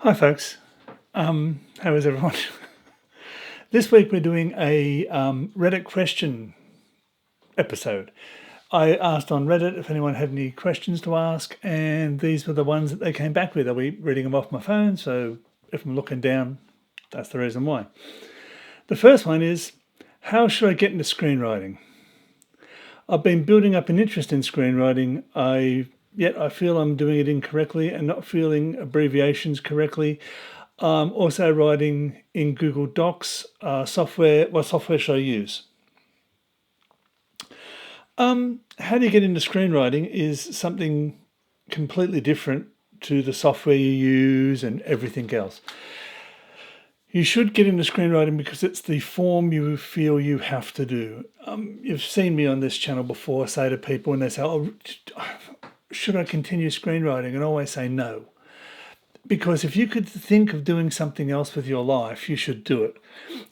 Hi, folks. How is everyone? This week we're doing a Reddit question episode. I asked on Reddit if anyone had any questions to ask, and these were the ones that they came back with. I'll be reading them off my phone, so if I'm looking down, that's the reason why. The first one is, how should I get into screenwriting? I've been building up an interest in screenwriting. Yet I feel I'm doing it incorrectly and not feeling abbreviations correctly. Also writing in Google Docs software. What software should I use? How do you get into screenwriting is something completely different to the software you use and everything else. You should get into screenwriting because it's the form you feel you have to do. You've seen me on this channel before say to people when they say, "Oh, should I continue screenwriting?" and I always say no. Because if you could think of doing something else with your life, you should do it.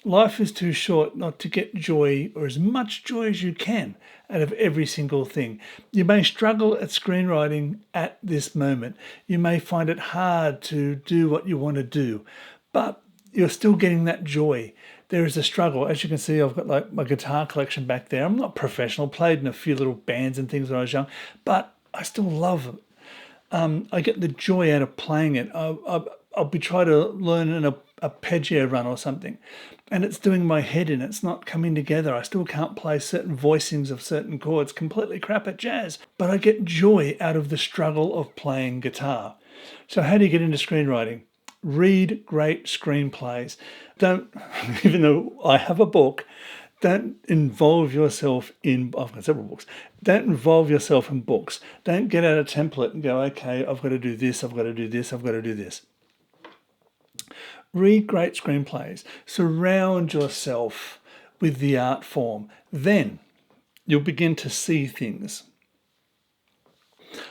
Life is too short not to get joy, or as much joy as you can, out of every single thing. You may struggle at screenwriting at this moment. You may find it hard to do what you want to do, but you're still getting that joy. There is a struggle. As you can see, I've got like my guitar collection back there. I'm not professional, played in a few little bands and things when I was young, but I still love it. I get the joy out of playing it. I'll be trying to learn an arpeggio run or something, and it's doing my head in. It's not coming together. I still can't play certain voicings of certain chords. Completely crap at jazz, but I get joy out of the struggle of playing guitar. So how do you get into screenwriting? Read great screenplays. Don't, even though I have a book, don't involve yourself in, I've got several books. Don't involve yourself in books. Don't get out a template and go, okay, I've got to do this, I've got to do this, I've got to do this. Read great screenplays. Surround yourself with the art form. Then you'll begin to see things.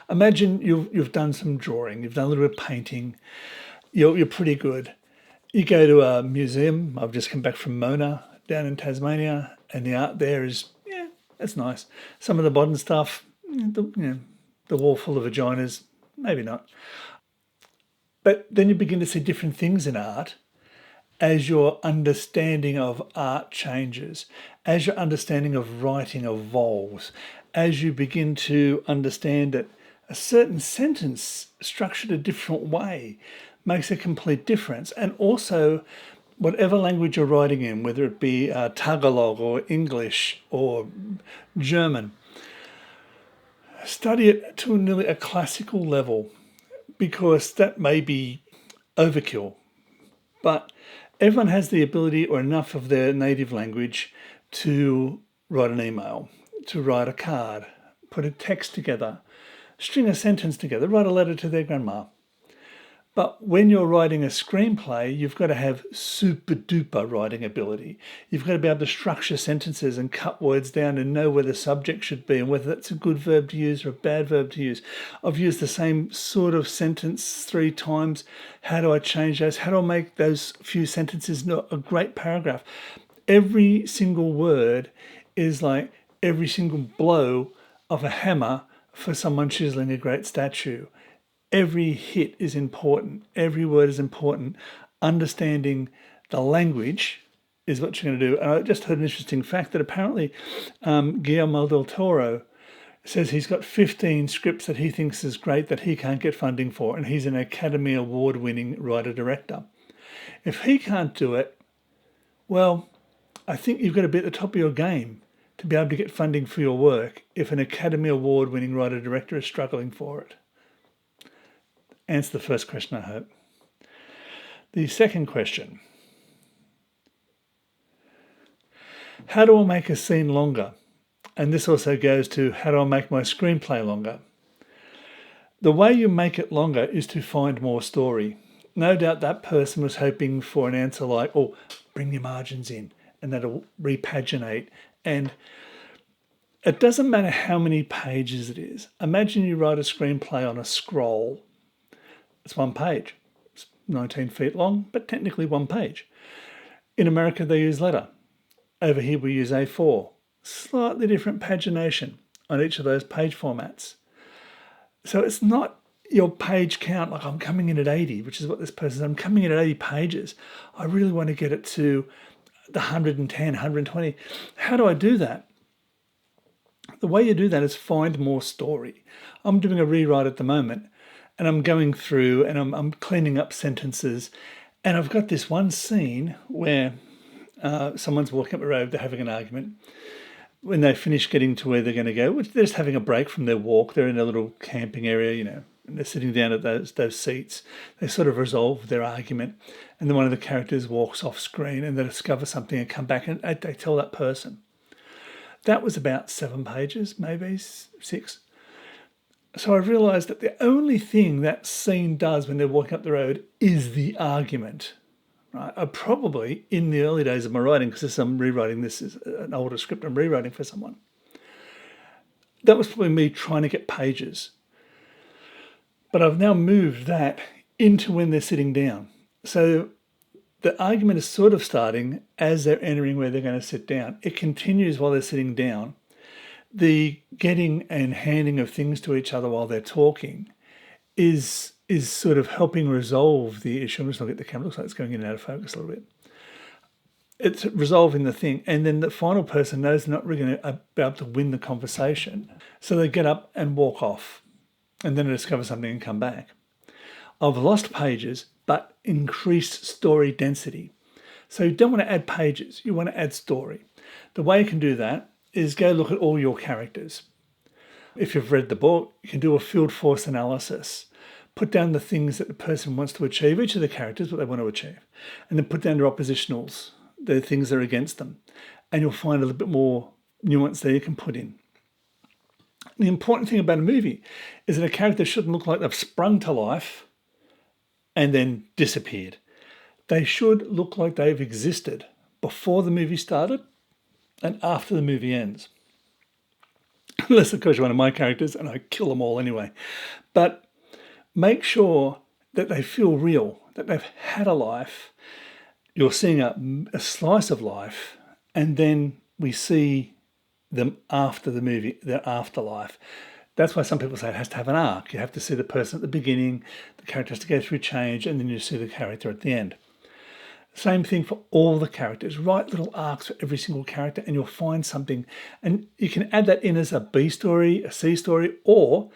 Imagine you've done some drawing, you've done a little bit of painting, you're pretty good. You go to a museum. I've just come back from Mona down in Tasmania, and the art there is, yeah, it's nice. Some of the modern stuff, the wall full of vaginas, maybe not. But then you begin to see different things in art as your understanding of art changes, as your understanding of writing evolves, as you begin to understand that a certain sentence structured a different way makes a complete difference. And also, whatever language you're writing in, whether it be Tagalog or English or German, study it to nearly a classical level, because that may be overkill. But everyone has the ability or enough of their native language to write an email, to write a card, put a text together, string a sentence together, write a letter to their grandma. But when you're writing a screenplay, you've got to have super duper writing ability. You've got to be able to structure sentences and cut words down and know where the subject should be and whether that's a good verb to use or a bad verb to use. I've used the same sort of sentence 3 times. How do I change those? How do I make those few sentences not a great paragraph? Every single word is like every single blow of a hammer for someone chiseling a great statue. Every hit is important. Every word is important. Understanding the language is what you're going to do. And I just heard an interesting fact that apparently Guillermo del Toro says he's got 15 scripts that he thinks is great that he can't get funding for, and he's an Academy Award-winning writer-director. If he can't do it, well, I think you've got to be at the top of your game to be able to get funding for your work if an Academy Award-winning writer-director is struggling for it. Answer the first question, I hope. The second question. How do I make a scene longer? And this also goes to, how do I make my screenplay longer? The way you make it longer is to find more story. No doubt that person was hoping for an answer like, oh, bring your margins in, and that'll repaginate. And it doesn't matter how many pages it is. Imagine you write a screenplay on a scroll. It's 1 page. It's 19 feet long, but technically 1 page. In America, they use letter. Over here, we use A4. Slightly different pagination on each of those page formats. So it's not your page count, like I'm coming in at 80, which is what this person said, I'm coming in at 80 pages. I really want to get it to the 110, 120. How do I do that? The way you do that is find more story. I'm doing a rewrite at the moment, and I'm going through and I'm cleaning up sentences, and I've got this one scene where someone's walking up the road, they're having an argument. When they finish getting to where they're going to go, which they're just having a break from their walk, they're in a little camping area, and they're sitting down at those seats. They sort of resolve their argument, and then one of the characters walks off screen, and they discover something and come back and they tell that person. That was about 7 pages, maybe 6. So I realised that the only thing that scene does when they're walking up the road is the argument. Right? I probably, in the early days of my writing, because I'm rewriting, this is an older script I'm rewriting for someone, that was probably me trying to get pages. But I've now moved that into when they're sitting down. So the argument is sort of starting as they're entering where they're going to sit down. It continues while they're sitting down. The getting and handing of things to each other while they're talking is sort of helping resolve the issue. I'm just looking at the camera. It looks like it's going in and out of focus a little bit. It's resolving the thing. And then the final person knows they're not really going to be able to win the conversation. So they get up and walk off. And then they discover something and come back. I've lost pages, but increased story density. So you don't want to add pages, you want to add story. The way you can do that is go look at all your characters. If you've read the book, you can do a field force analysis. Put down the things that the person wants to achieve, each of the characters, what they want to achieve. And then put down their oppositionals, the things that are against them. And you'll find a little bit more nuance there you can put in. The important thing about a movie is that a character shouldn't look like they've sprung to life and then disappeared. They should look like they've existed before the movie started and after the movie ends. Unless, of course, you're one of my characters and I kill them all anyway. But make sure that they feel real, that they've had a life. You're seeing a slice of life, and then we see them after the movie, their afterlife. That's why some people say it has to have an arc. You have to see the person at the beginning, the character has to go through change, and then you see the character at the end. Same thing for all the characters. Write little arcs for every single character and you'll find something. And you can add that in as a B story, a C story, or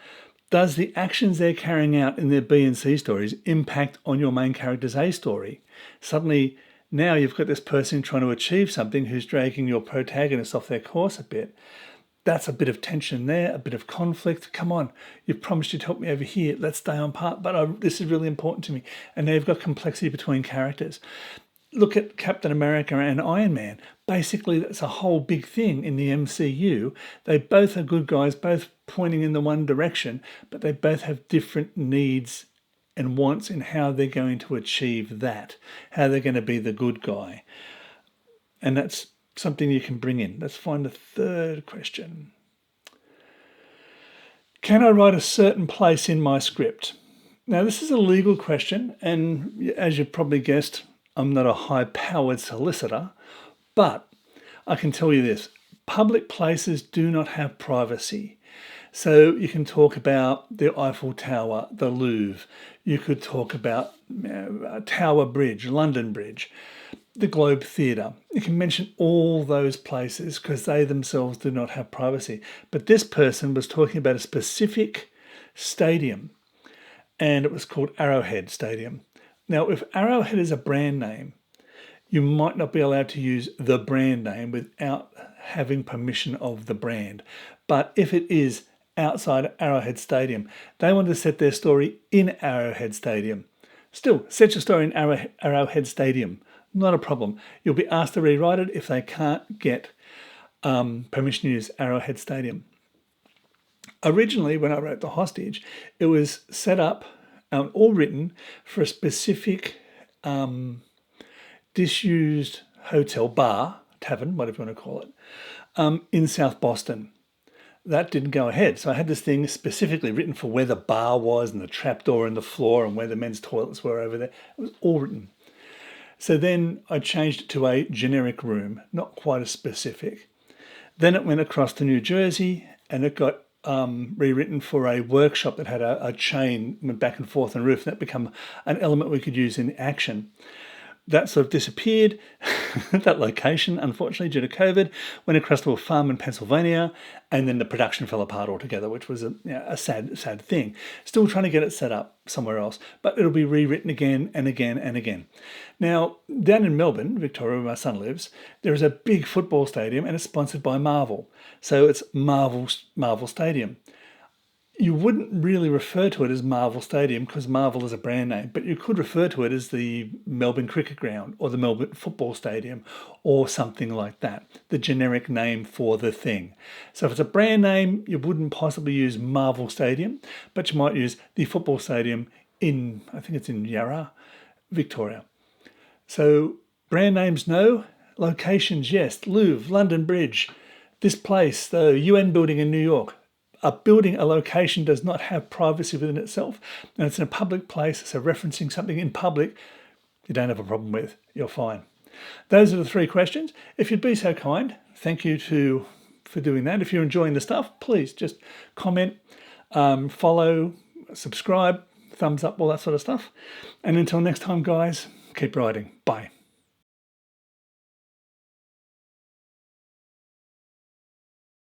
does the actions they're carrying out in their B and C stories impact on your main character's A story? Suddenly, now you've got this person trying to achieve something who's dragging your protagonist off their course a bit. That's a bit of tension there, a bit of conflict. Come on, you've promised you'd help me over here. Let's stay on part, but this is really important to me. And now you've got complexity between characters. Look at Captain America and Iron Man. Basically, that's a whole big thing in the MCU. They both are good guys, both pointing in the one direction, but they both have different needs and wants in how they're going to achieve that, how they're going to be the good guy. And that's something you can bring in. Let's find the third question. Can I write a certain place in my script? Now, this is a legal question, and as you probably guessed, I'm not a high-powered solicitor, but I can tell you this. Public places do not have privacy. So you can talk about the Eiffel Tower, the Louvre. You could talk about Tower Bridge, London Bridge, the Globe Theatre. You can mention all those places because they themselves do not have privacy. But this person was talking about a specific stadium, and it was called Arrowhead Stadium. Now, if Arrowhead is a brand name, you might not be allowed to use the brand name without having permission of the brand. But if it is outside Arrowhead Stadium, they want to set their story in Arrowhead Stadium. Still, set your story in Arrowhead Stadium. Not a problem. You'll be asked to rewrite it if they can't get permission to use Arrowhead Stadium. Originally, when I wrote The Hostage, it was set up, all written for a specific disused hotel, bar, tavern, whatever you want to call it, in South Boston. That didn't go ahead. So I had this thing specifically written for where the bar was and the trapdoor in the floor and where the men's toilets were over there. It was all written. So then I changed it to a generic room, not quite as specific. Then it went across to New Jersey and it got rewritten for a workshop that had a chain went back and forth on the roof. That become an element we could use in action. That sort of disappeared, that location, unfortunately, due to COVID, went across to a farm in Pennsylvania, and then the production fell apart altogether, which was a sad thing. Still trying to get it set up somewhere else, but it'll be rewritten again and again and again. Now, down in Melbourne, Victoria, where my son lives, there is a big football stadium, and it's sponsored by Marvel. So it's Marvel Stadium. You wouldn't really refer to it as Marvel Stadium because Marvel is a brand name, but you could refer to it as the Melbourne Cricket Ground or the Melbourne Football Stadium or something like that, the generic name for the thing. So if it's a brand name, you wouldn't possibly use Marvel Stadium, but you might use the Football Stadium in, I think it's in Yarra, Victoria. So brand names, no. Locations, yes. Louvre, London Bridge, this place, the UN building in New York. A building, a location does not have privacy within itself, and it's in a public place, so referencing something in public, you don't have a problem with, you're fine. Those are the 3 questions. If you'd be so kind, thank you for doing that. If you're enjoying the stuff, please just comment, follow, subscribe, thumbs up, all that sort of stuff. And until next time, guys, keep writing. Bye.